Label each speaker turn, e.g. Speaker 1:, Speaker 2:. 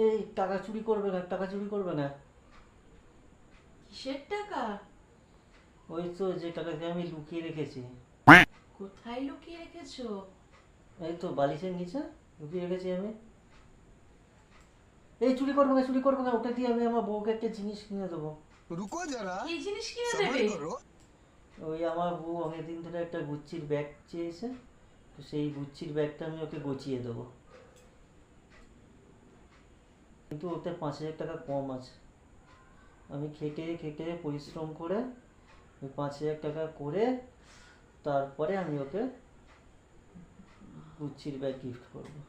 Speaker 1: এই টাকা চুরি করবে না, টাকা চুরি করবে না।
Speaker 2: কিসের টাকা?
Speaker 1: ওই তো যে টাকাকে আমি লুকিয়ে রেখেছি।
Speaker 2: কোথায় লুকিয়ে রেখেছো?
Speaker 1: এই তো বালিশের নিচে লুকিয়ে রেখেছি আমি। এই চুরি করবে না, চুরি করবে না, ওটা দিয়ে আমি আমার বউকে একটা জিনিস কিনে দেবো।
Speaker 3: रुको जरा
Speaker 2: কি জিনিস কিনে
Speaker 3: सबर
Speaker 2: দেবে?
Speaker 3: करो।
Speaker 1: ওই আমার বউ অনেকদিন ধরে একটা গুচ্ছির ব্যাগ চেয়েছে, তো সেই গুচ্ছির ব্যাগটা আমি ওকে গচিয়ে দেবো। কিন্তু ওতে 5,000 টাকা কম আছে। আমি খেটে খেটে পরিশ্রম করে ওই 5,000 টাকা করে তারপরে আমি ওকে গুচ্ছির ব্যাগ গিফট করবো।